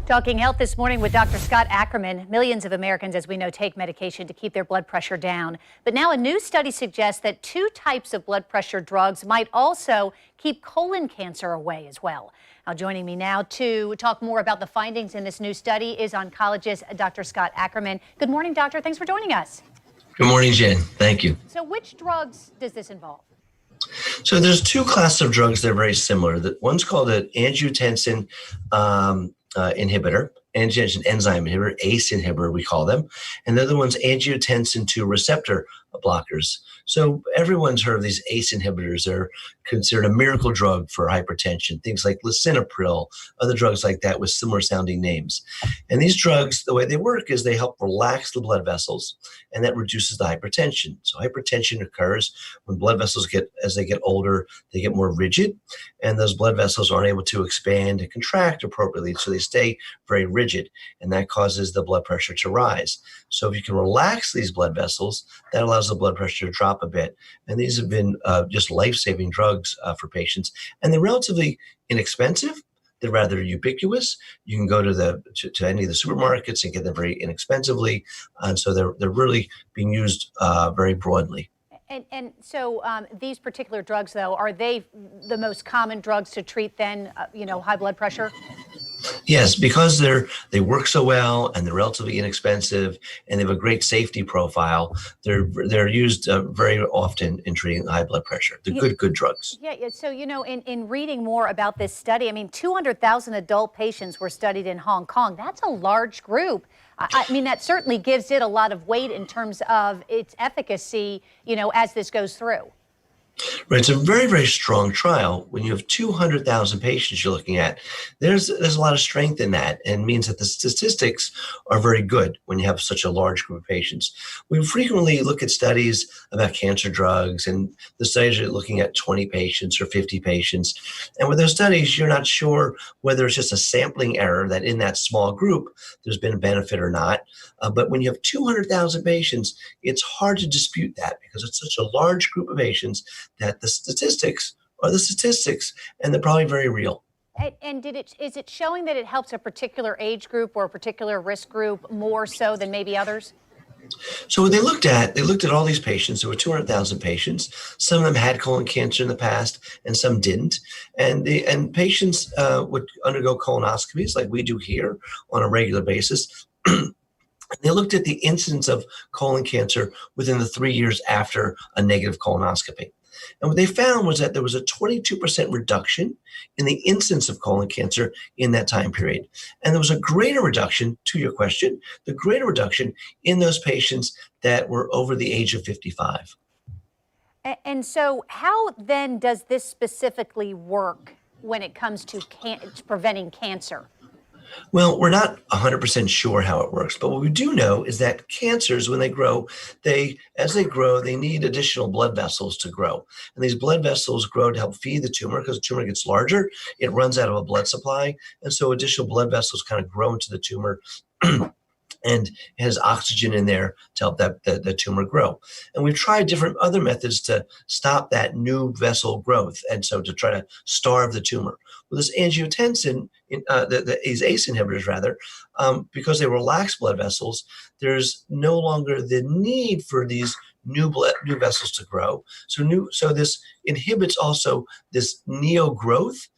Talking health this morning with Dr. Scott Ackerman. Millions of Americans, as we know, take medication to keep their blood pressure down. But now a new study suggests that two types of blood pressure drugs might also keep colon cancer away as well. Now, joining me now to talk more about the findings in this new study is oncologist Dr. Scott Ackerman. Good morning, doctor. Thanks for joining us. Good morning, Jen. Thank you. So which drugs does this involve? So there's two classes of drugs that are very similar. One's called an angiotensin inhibitor, angiotensin enzyme inhibitor, ACE inhibitor, we call them. And the other one's angiotensin 2 receptor blockers. So everyone's heard of these ACE inhibitors. They're considered a miracle drug for hypertension, things like lisinopril, other drugs like that with similar sounding names. And these drugs, the way they work is they help relax the blood vessels, and that reduces the hypertension. So hypertension occurs when blood vessels as they get older, they get more rigid, and those blood vessels aren't able to expand and contract appropriately, so they stay very rigid, and that causes the blood pressure to rise. So if you can relax these blood vessels, that allows the blood pressure to drop a bit. And these have been just life-saving drugs for patients, and they're relatively inexpensive. They're rather ubiquitous. You can go to any of the supermarkets and get them very inexpensively, and so they're really being used very broadly. And so these particular drugs, though, are they the most common drugs to treat then, high blood pressure? Yes, because they work so well and they're relatively inexpensive and they have a great safety profile. They're used very often in treating high blood pressure. They're good drugs. Yeah. So in reading more about this study, 200,000 adult patients were studied in Hong Kong. That's a large group. That certainly gives it a lot of weight in terms of its efficacy, as this goes through. Right, it's a very, very strong trial. When you have 200,000 patients you're looking at, there's a lot of strength in that, and means that the statistics are very good when you have such a large group of patients. We frequently look at studies about cancer drugs, and the studies are looking at 20 patients or 50 patients. And with those studies, you're not sure whether it's just a sampling error that in that small group there's been a benefit or not. But when you have 200,000 patients, it's hard to dispute that because it's such a large group of patients that the statistics are the statistics, and they're probably very real. And is it showing that it helps a particular age group or a particular risk group more so than maybe others? So what they looked at all these patients. There were 200,000 patients. Some of them had colon cancer in the past, and some didn't. And patients would undergo colonoscopies like we do here on a regular basis. They looked at the incidence of colon cancer within the 3 years after a negative colonoscopy. And what they found was that there was a 22% reduction in the incidence of colon cancer in that time period. And there was a greater reduction, to your question, the greater reduction in those patients that were over the age of 55. And so how then does this specifically work when it comes to preventing cancer? Well, we're not 100% sure how it works, but what we do know is that cancers, when they grow, as they grow, they need additional blood vessels to grow. And these blood vessels grow to help feed the tumor. Because the tumor gets larger, it runs out of a blood supply. And so additional blood vessels kind of grow into the tumor and has oxygen in there to help the tumor grow. And we've tried different other methods to stop that new vessel growth, and so to try to starve the tumor. Well, this angiotensin, these ACE inhibitors rather, because they relax blood vessels, there's no longer the need for these new vessels to grow. So this inhibits also this new growth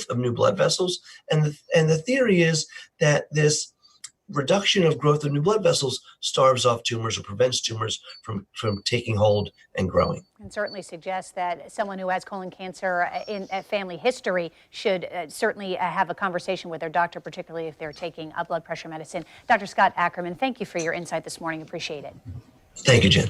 of new blood vessels. And the theory is that this reduction of growth of new blood vessels starves off tumors or prevents tumors from taking hold and growing. And certainly suggests that someone who has colon cancer in family history should certainly have a conversation with their doctor, particularly if they're taking a blood pressure medicine. Dr. Scott Ackerman, thank you for your insight this morning. Appreciate it. Thank you, Jen.